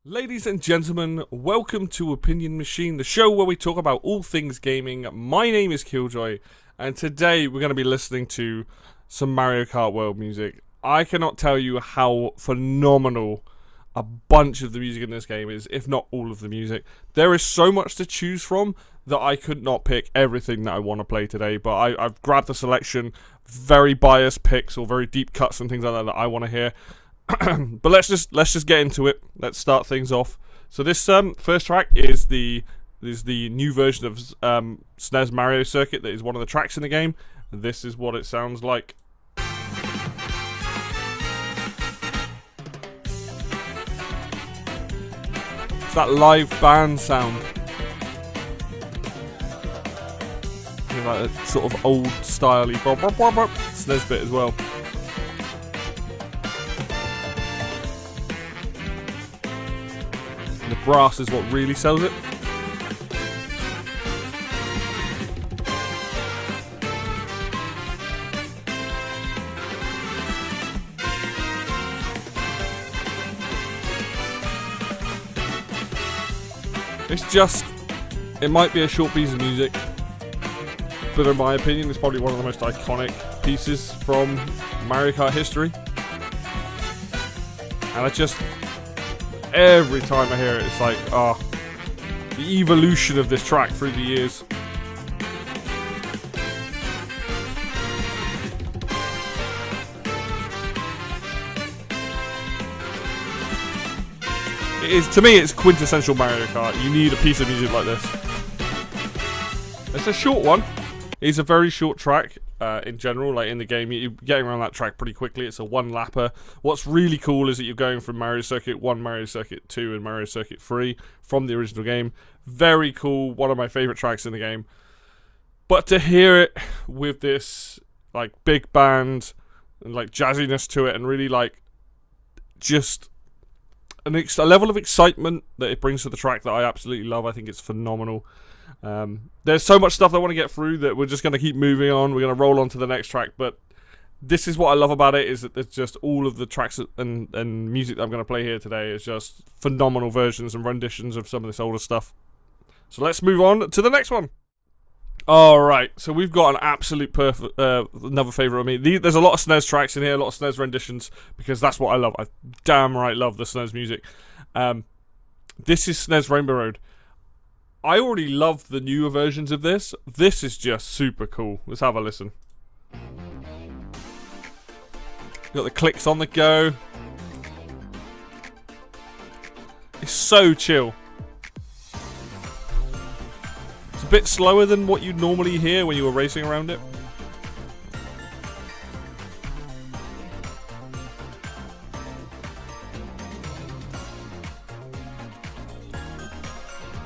Ladies and gentlemen, welcome to Opinion Machine, the show where we talk about all things gaming. My name is Killjoy, and today we're going to be listening to some Mario Kart World music. I cannot tell you how phenomenal a bunch of the music in this game is, if not all of the music. There is so much to choose from that I could not pick everything that I want to play today, but I've grabbed a selection, very biased picks or very deep cuts and things like that I want to hear. But let's just get into it. Let's start things off. So this first track is the new version of SNES Mario Circuit. That is one of the tracks in the game. This is what it sounds like. It's that live band sound. It's like a sort of old styley SNES bit as well. The brass is what really sells it. It's just, it might be a short piece of music, but in my opinion, it's probably one of the most iconic pieces from Mario Kart history. And every time I hear it, it's like, the evolution of this track through the years. It is, to me, it's quintessential Mario Kart. You need a piece of music like this. It's a short one. It's a very short track. In general, like in the game, you're getting around that track pretty quickly. It's a one-lapper. What's really cool is that you're going from Mario Circuit 1, Mario Circuit 2, and Mario Circuit 3 from the original game. Very cool. One of my favorite tracks in the game. But to hear it with this like big band and like jazziness to it, and really like just a level of excitement that it brings to the track that I absolutely love. I think it's phenomenal. There's so much stuff I want to get through that we're just going to keep moving on. We're going to roll on to the next track, but this is what I love about it, is that there's just all of the tracks and music that I'm going to play here today is just phenomenal versions and renditions of some of this older stuff. So let's move on to the next one. Alright, so we've got an absolute perfect, another favourite of me. There's a lot of SNES tracks in here, a lot of SNES renditions, because that's what I love. I damn right love the SNES music. This is SNES Rainbow Road. I already love the newer versions of this. This is just super cool. Let's have a listen. Got the clicks on the go. It's so chill. It's a bit slower than what you'd normally hear when you were racing around it.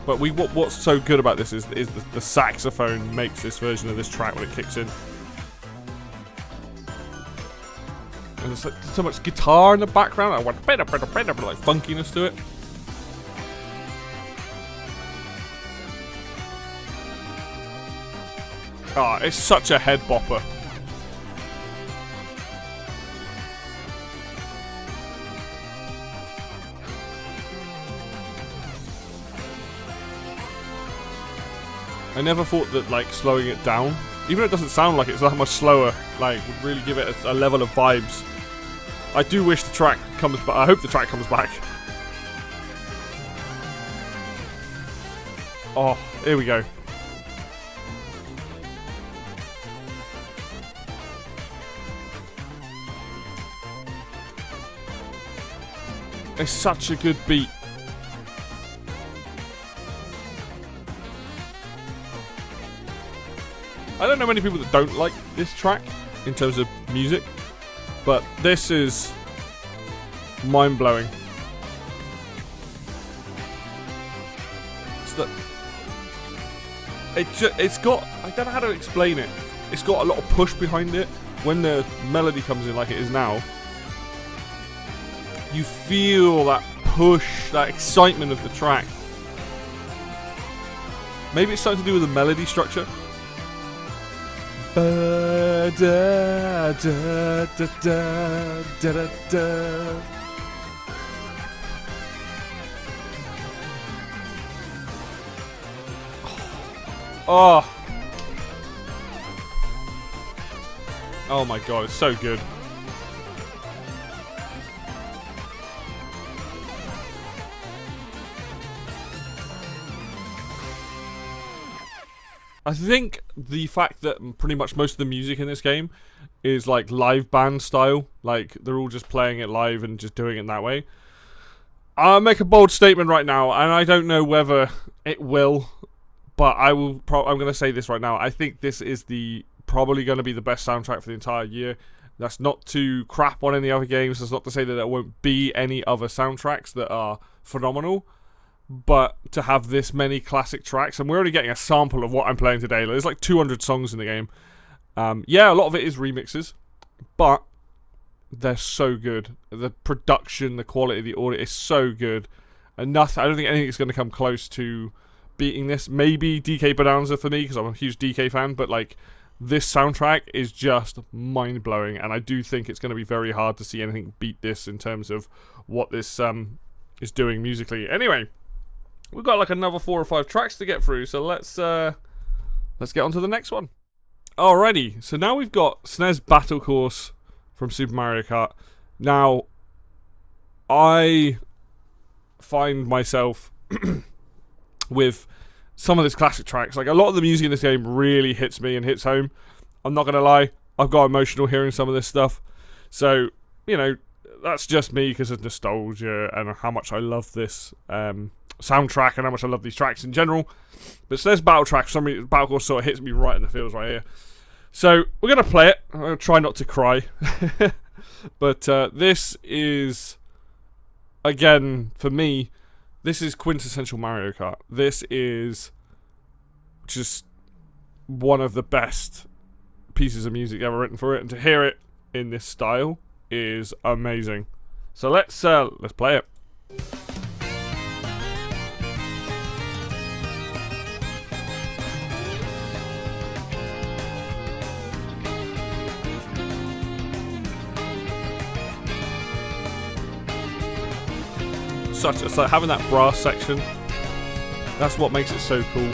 But what's so good about this is the saxophone makes this version of this track when it kicks in. And there's like so much guitar in the background. I want like funkiness to it. It's such a head bopper. I never thought that like slowing it down, even though it doesn't sound like it's that much slower, like would really give it a level of vibes. I do wish the track comes back. I hope the track comes back. Oh, here we go. It's such a good beat. I don't know many people that don't like this track in terms of music, but this is mind-blowing. It's got, I don't know how to explain it. It's got a lot of push behind it. When the melody comes in like it is now, you feel that push, that excitement of the track. Maybe it's something to do with the melody structure. Da, da, da, da, da, da, da. Oh. Oh my god, it's so good. I think the fact that pretty much most of the music in this game is like live band style, like they're all just playing it live and just doing it that way. I'll make a bold statement right now, and I don't know whether it will, but I'm going to say this right now. I think this is probably going to be the best soundtrack for the entire year. That's not to crap on any other games. That's not to say that there won't be any other soundtracks that are phenomenal. But to have this many classic tracks, and we're only getting a sample of what I'm playing today. There's like 200 songs in the game. Yeah, a lot of it is remixes, but they're so good. The production, the quality of the audio is so good. And I don't think anything's going to come close to beating this. Maybe DK Bonanza for me, because I'm a huge DK fan, but like this soundtrack is just mind-blowing, and I do think it's going to be very hard to see anything beat this in terms of what this is doing musically. Anyway, we've got like another 4 or 5 tracks to get through, so let's get on to the next one. Alrighty, so now we've got SNES Battle Course from Super Mario Kart. Now, I find myself with some of these classic tracks, like a lot of the music in this game really hits me and hits home. I'm not going to lie, I've got emotional hearing some of this stuff. So, you know, that's just me because of nostalgia and how much I love this soundtrack and how much I love these tracks in general. But SNES Battle Track, Battle Course sort of hits me right in the feels right here. So, we're going to play it. I'm going to try not to cry. But this is, again, for me, this is quintessential Mario Kart. This is just one of the best pieces of music ever written for it. And to hear it in this style is amazing. So let's play it. It's like having that brass section. That's what makes it so cool.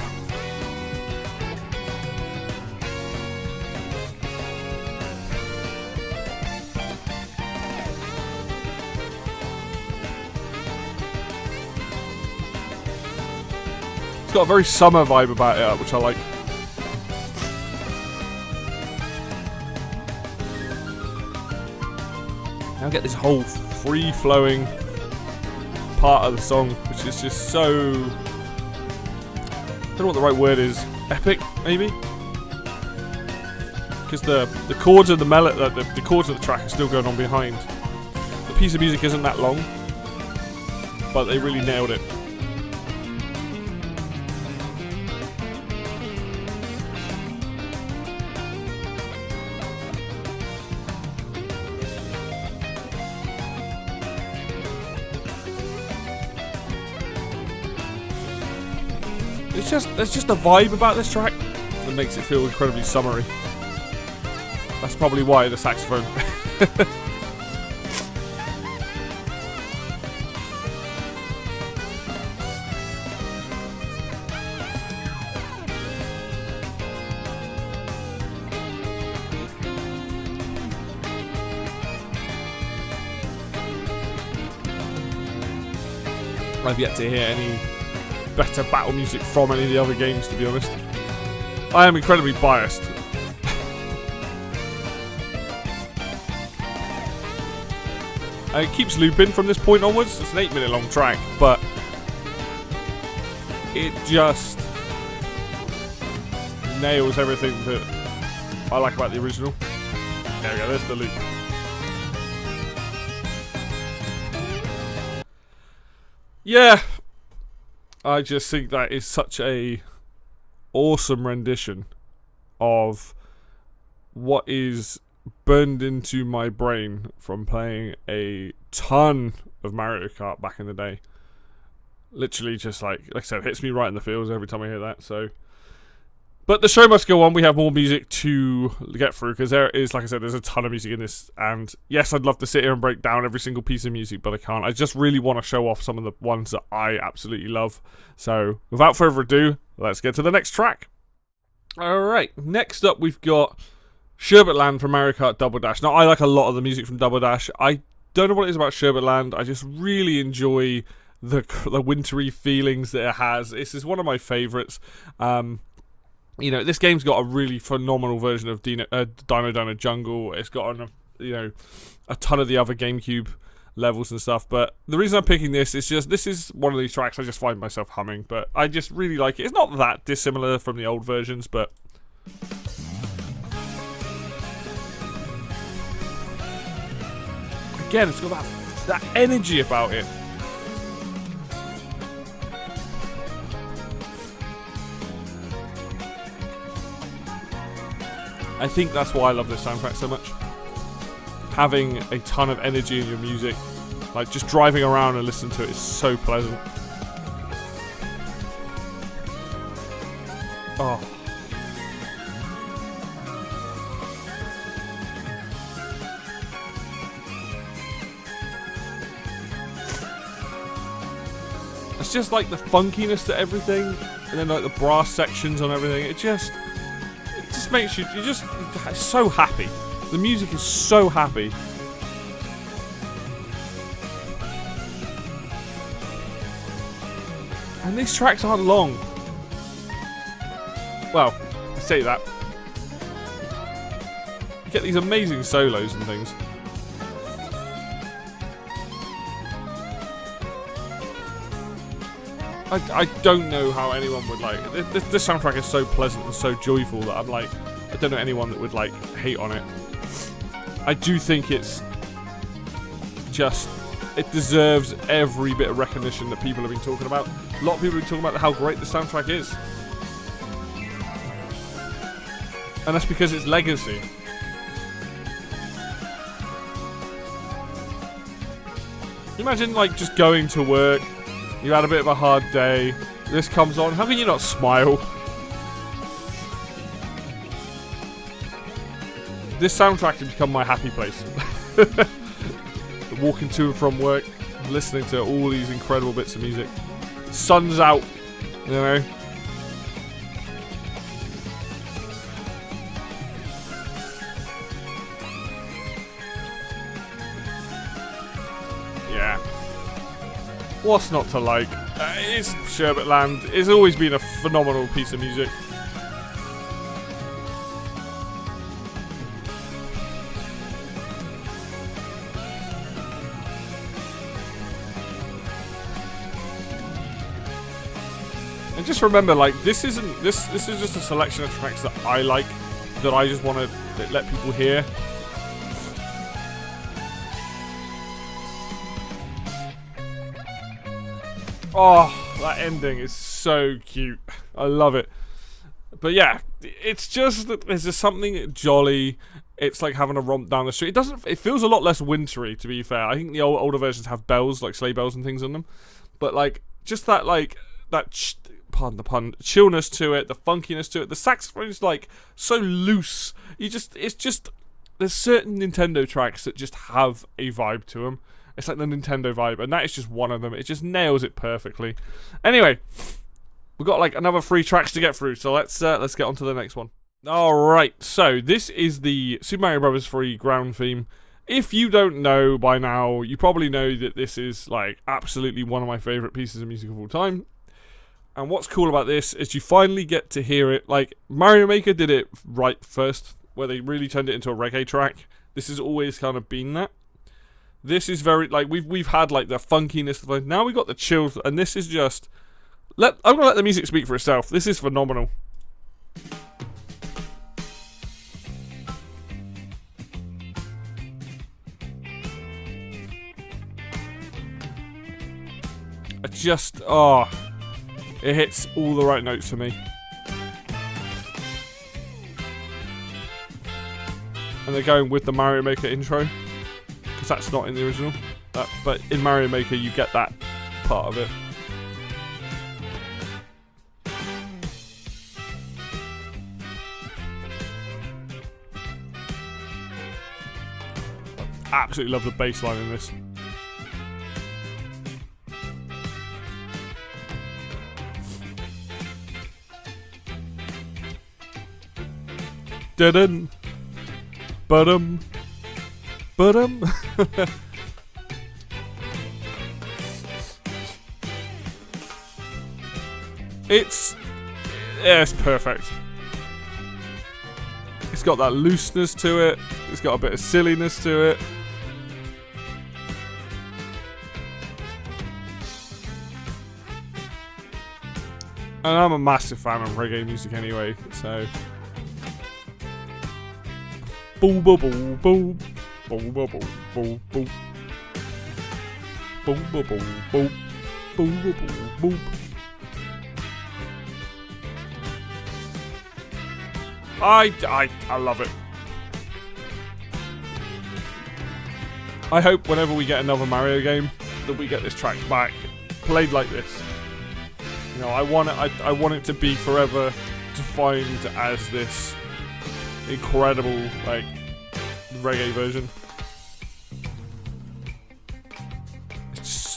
It's got a very summer vibe about it, which I like. Now I get this whole free-flowing part of the song, which is just so, I don't know what the right word is, epic maybe, because the chords of the chords of the track are still going on behind. The piece of music isn't that long, but they really nailed it. There's just a vibe about this track that makes it feel incredibly summery. That's probably why the saxophone. I've yet to hear any better battle music from any of the other games, to be honest. I am incredibly biased. It keeps looping from this point onwards. It's an 8-minute long track, but it just nails everything that I like about the original. There we go, there's the loop. Yeah, I just think that is such a awesome rendition of what is burned into my brain from playing a ton of Mario Kart back in the day. Literally just like I said, hits me right in the feels every time I hear that. So, but the show must go on. We have more music to get through because there is, like I said, there's a ton of music in this. And yes, I'd love to sit here and break down every single piece of music, but I can't. I just really want to show off some of the ones that I absolutely love. So, without further ado, let's get to the next track. Alright, next up we've got Sherbet Land from Mario Kart Double Dash. Now, I like a lot of the music from Double Dash. I don't know what it is about Sherbet Land. I just really enjoy the wintry feelings that it has. This is one of my favourites. You know, this game's got a really phenomenal version of Dino Dino Jungle. It's got a ton of the other GameCube levels and stuff. But the reason I'm picking this is just this is one of these tracks I just find myself humming. But I just really like it. It's not that dissimilar from the old versions, but again, it's got that energy about it. I think that's why I love this soundtrack so much. Having a ton of energy in your music, like just driving around and listening to it is so pleasant. Oh. It's just like the funkiness to everything, and then like the brass sections on everything. It just makes you're just so happy. The music is so happy. And these tracks aren't long. Well, I say that. You get these amazing solos and things. I don't know how anyone would like it. This soundtrack is so pleasant and so joyful that I'm like, I don't know anyone that would like hate on it. I do think it's just, it deserves every bit of recognition that people have been talking about. A lot of people have been talking about how great the soundtrack is. And that's because it's legacy. Imagine like just going to work, you had a bit of a hard day, this comes on, how can you not smile? This soundtrack has become my happy place. Walking to and from work, listening to all these incredible bits of music. Sun's out, you know. Yeah. What's not to like? It's Sherbet Land. It's always been a phenomenal piece of music. And just remember, like, this is just a selection of tracks that I like, that I just want to let people hear. Oh, that ending is so cute. I love it. But yeah, it's just that there's just something jolly. It's like having a romp down the street. It feels a lot less wintry, to be fair. I think the older versions have bells, like sleigh bells and things on them. But like, just that pardon the pun, chillness to it, the funkiness to it. The saxophone is like so loose. There's certain Nintendo tracks that just have a vibe to them. It's like the Nintendo vibe, and that is just one of them. It just nails it perfectly. Anyway, we've got like another 3 tracks to get through, so let's get on to the next one. Alright, so this is the Super Mario Bros. 3 ground theme. If you don't know by now, you probably know that this is like absolutely one of my favourite pieces of music of all time. And what's cool about this is you finally get to hear it. Like, Mario Maker did it right first, where they really turned it into a reggae track. This has always kind of been that. This is very, like, we've had, like, the funkiness. Now we've got the chills, and this is just... I'm going to let the music speak for itself. This is phenomenal. It hits all the right notes for me. And they're going with the Mario Maker intro, because that's not in the original. But in Mario Maker, you get that part of it. Absolutely love the bass line in this. Dun Ba-dum. Ba-dum. It's perfect. It's got that looseness to it. It's got a bit of silliness to it. And I'm a massive fan of reggae music anyway, so. Boom, boom, boom, boom, boom, boom, boom, boom, boom, boom, boom, boom, boom, boom, boom, boom. I love it. I hope whenever we get another Mario game that we get this track back played like this. You know, I want it to be forever defined as this incredible, like, reggae version.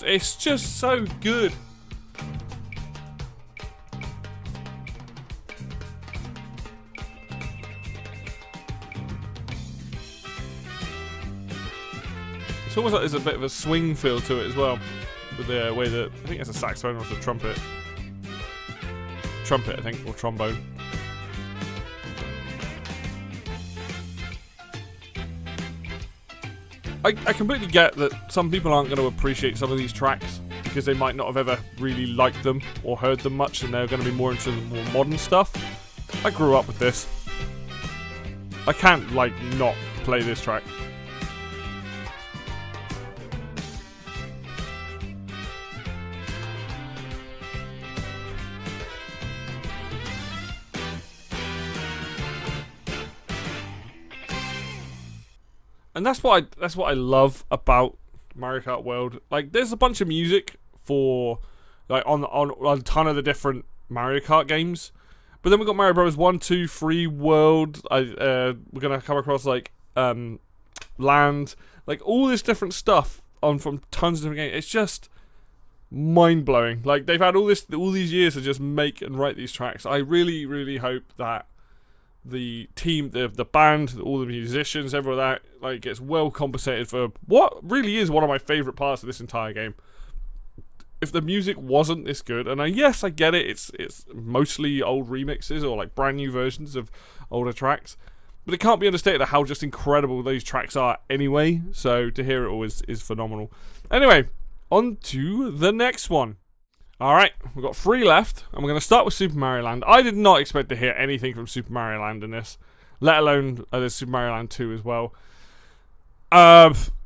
It's just so good. It's almost like there's a bit of a swing feel to it as well, with the way that I think it's a saxophone or it's a trumpet. Trumpet, I think, or trombone. I completely get that some people aren't going to appreciate some of these tracks because they might not have ever really liked them or heard them much, and they're going to be more into the more modern stuff. I grew up with this. I can't, like, not play this track. And that's what I love about Mario Kart World. Like, there's a bunch of music for, like, on a ton of the different Mario Kart games, but then we've got Mario Bros. 1, 2, 3, World. We're gonna come across like Land, like all this different stuff from tons of different games. It's just mind blowing. Like, they've had all these years to just make and write these tracks. I really, really hope that the team, the band, all the musicians, everyone that, like, gets well compensated for what really is one of my favourite parts of this entire game. If the music wasn't this good, and yes, I get it, it's mostly old remixes or like brand new versions of older tracks, but it can't be understated how just incredible those tracks are anyway. So to hear it all is phenomenal. Anyway, on to the next one. Alright, we've got 3 left, and we're going to start with Super Mario Land. I did not expect to hear anything from Super Mario Land in this, let alone there's Super Mario Land 2 as well.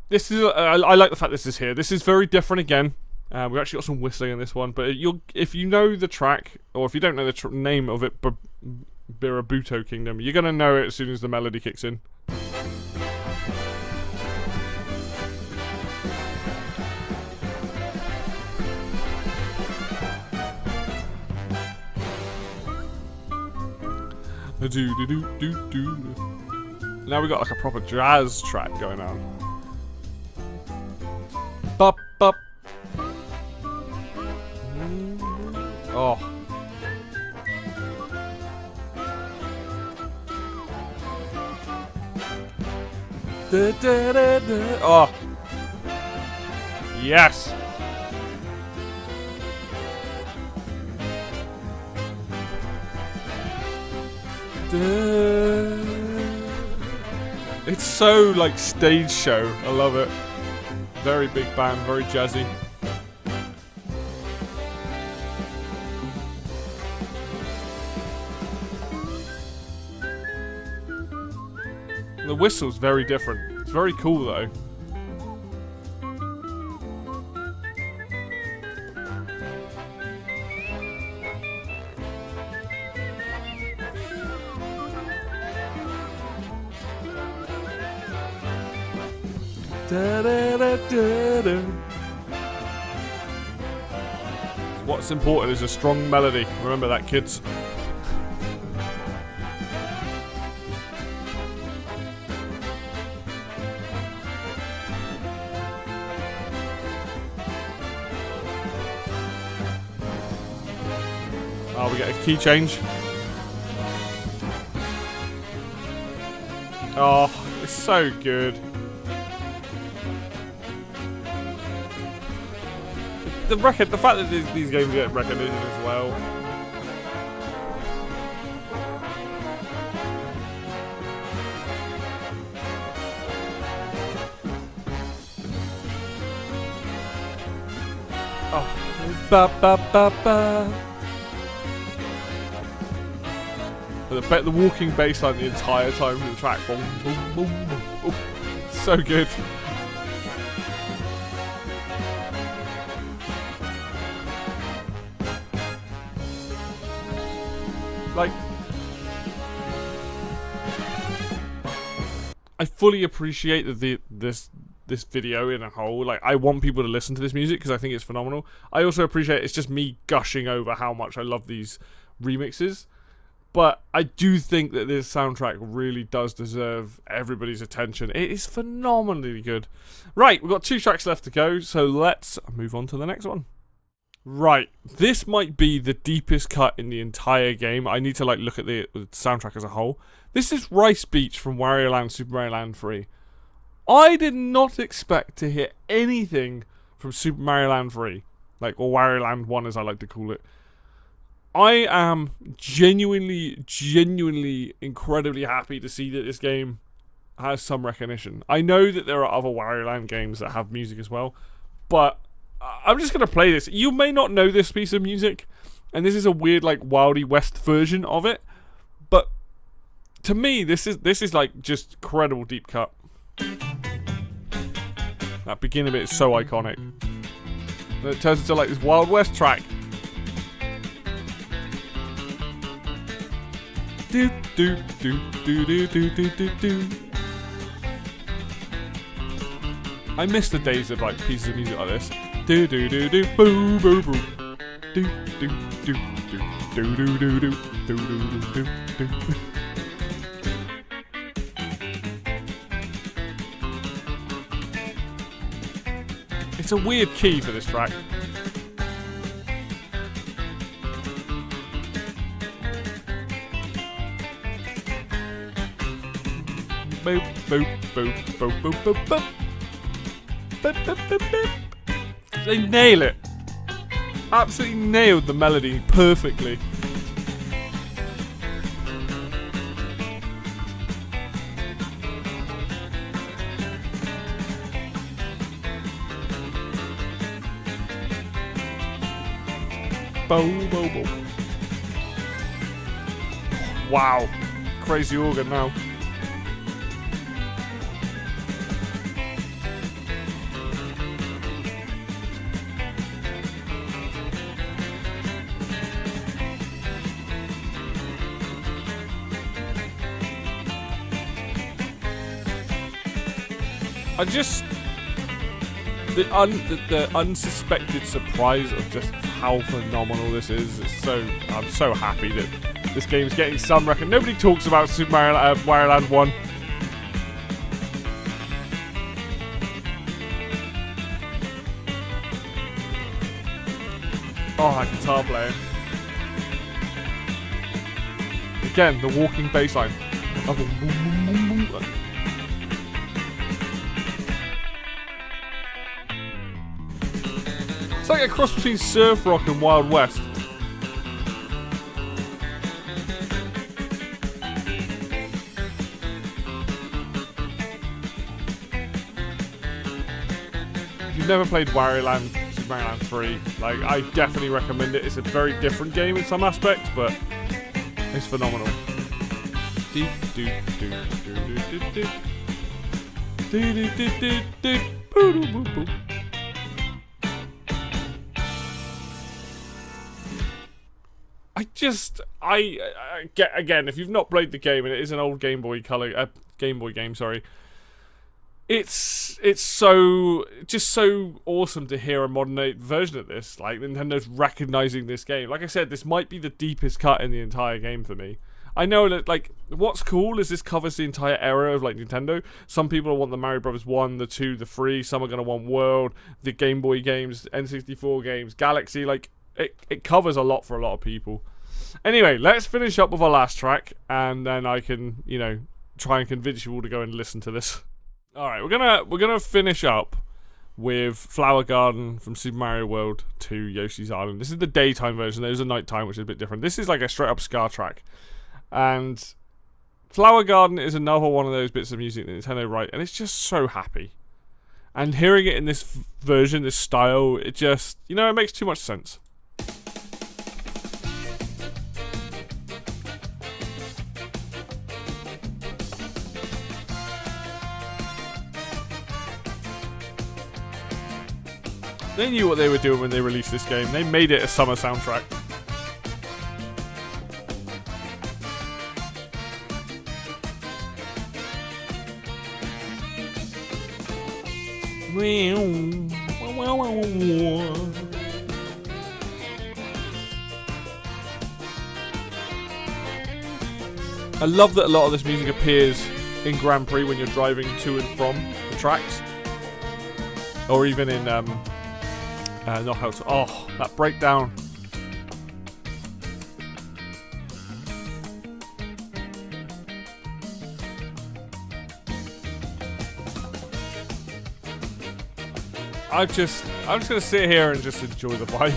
This is I like the fact this is here. This is very different again. We've actually got some whistling in this one, but if you know the track, or if you don't know the name of it, Birabuto Kingdom, you're going to know it as soon as the melody kicks in. Now we got like a proper jazz track going on. Bop bop. Oh. Da, da, da, da. Oh. Yes. It's so like stage show. I love it. Very big band, very jazzy. The whistle's very different. It's very cool though. Da, da, da, da, da. What's important is a strong melody. Remember that, kids. Oh, we get a key change. Oh, it's so good. The fact that these games get recognition as well. Oh, ba ba ba ba. The walking bass line the entire time through the track. Boom, boom, boom, boom, boom. So good. Like, I fully appreciate that this video in a whole. Like, I want people to listen to this music because I think it's phenomenal. I also appreciate it's just me gushing over how much I love these remixes. But I do think that this soundtrack really does deserve everybody's attention. It is phenomenally good. Right, we've got 2 tracks left to go, so let's move on to the next one. Right, this might be the deepest cut in the entire game. I need to like look at the soundtrack as a whole. This is Rice Beach from Wario Land Super Mario Land 3. I did not expect to hear anything from Super Mario Land 3. Like, or Wario Land 1 as I like to call it. I am genuinely incredibly happy to see that this game has some recognition. I know that there are other Wario Land games that have music as well, but I'm just going to play this. You may not know this piece of music, and this is a weird, like, Wildy West version of it, but to me, this is like, just incredible deep cut. That beginning bit is so iconic. And it turns into, like, this Wild West track. Do do do do do do do do do. I miss the days of like pieces of music like this. Do do do do boo boo boo. Do do do do do do do do do do do do. It's a weird key for this track. Boop, boop, boop, boop, boop, boop, boop. Boop, boop, boop, boop. They nail it. Absolutely nailed the melody perfectly. Bo, bo, bo. Wow. Crazy organ now. I just the unsuspected surprise of just how phenomenal this is. I'm so happy that this game's getting some record. Nobody talks about Super Mario Land 1. Oh, that guitar playing. Again, the walking bass line. It's like a cross between surf rock and Wild West. If you've never played Wario Land, Super Mario Land 3, like, I definitely recommend it. It's a very different game in some aspects, but it's phenomenal. Do do do do do do do do do do do boo boo boo. I get again. If you've not played the game, and it is an old Game Boy Color, Game Boy game, sorry. It's so awesome to hear a modern day version of this. Like, Nintendo's recognizing this game. Like I said, this might be the deepest cut in the entire game for me. I know that, like, what's cool is this covers the entire era of, like, Nintendo. Some people want the Mario Brothers 1, the 2, the 3. Some are going to want World, the Game Boy games, N64 games, Galaxy. Like, it covers a lot for a lot of people. Anyway, let's finish up with our last track, and then I can, you know, try and convince you all to go and listen to this. All right, we're gonna finish up with Flower Garden from Super Mario World 2 Yoshi's Island. This is the daytime version. There's a nighttime, which is a bit different. This is like a straight up ska track, and Flower Garden is another one of those bits of music that Nintendo write, and it's just so happy. And hearing it in this version, this style, it just, you know, it makes too much sense. They knew what they were doing when they released this game. They made it a summer soundtrack. I love that a lot of this music appears in Grand Prix when you're driving to and from the tracks, or even in Knockout. Oh, that breakdown. I'm just gonna sit here and just enjoy the vibe.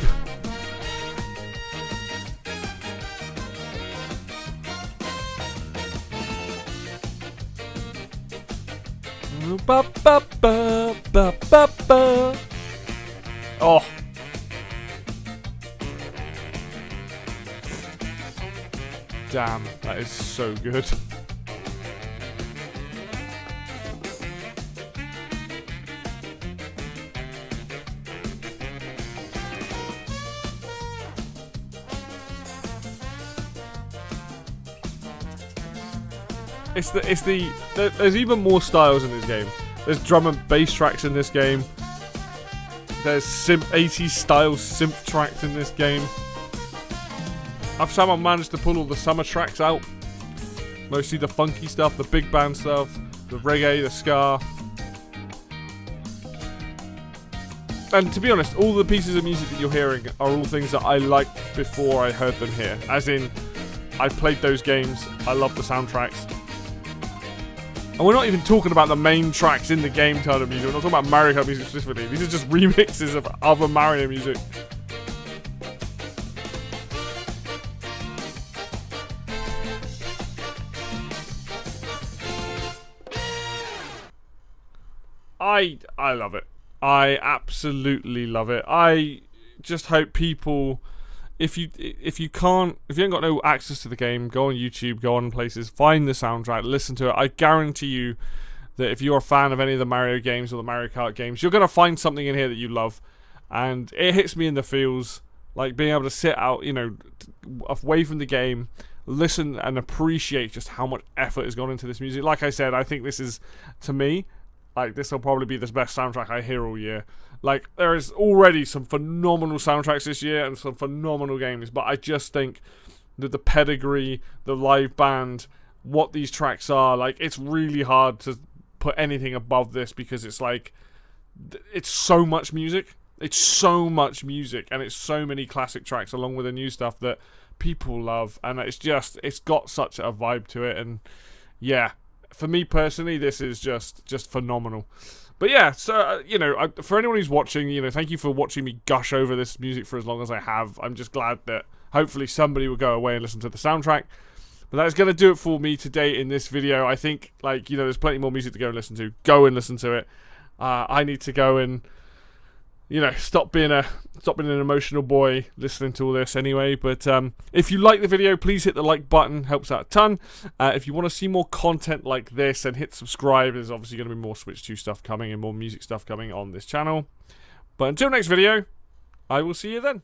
Oh. Damn, that is so good. There's even more styles in this game. There's drum and bass tracks in this game. There's 80s style synth tracks in this game. I've somehow managed to pull all the summer tracks out. Mostly the funky stuff, the big band stuff, the reggae, the ska. And to be honest, all the pieces of music that you're hearing are all things that I liked before I heard them here. As in, I played those games, I love the soundtracks. And we're not even talking about the main tracks in the game kind of music. We're not talking about Mario Kart music specifically. These are just remixes of other Mario music. I love it. I absolutely love it. I just hope people, if you haven't got no access to the game, go on YouTube, go on places, find the soundtrack, listen to it. I guarantee you that if you're a fan of any of the Mario games or the Mario Kart games, you're gonna find something in here that you love, and it hits me in the feels, like being able to sit out, you know, away from the game, listen and appreciate just how much effort has gone into this music. Like I said, I think this is, to me, like, this will probably be the best soundtrack I hear all year. Like, there is already some phenomenal soundtracks this year and some phenomenal games, but I just think that the pedigree, the live band, what these tracks are, like, it's really hard to put anything above this, because it's like, it's so much music. It's so much music, and it's so many classic tracks along with the new stuff that people love, and it's got such a vibe to it, and yeah. For me personally, this is just phenomenal. But yeah, so, you know, for anyone who's watching, you know, thank you for watching me gush over this music for as long as I have. I'm just glad that hopefully somebody will go away and listen to the soundtrack. But that's going to do it for me today in this video. I think, like, you know, there's plenty more music to go and listen to. Go and listen to it. I need to go and, you know, stop being an emotional boy listening to all this anyway. But if you like the video, please hit the like button. Helps out a ton. If you want to see more content like this, then hit subscribe. There's obviously going to be more Switch 2 stuff coming and more music stuff coming on this channel. But until next video, I will see you then.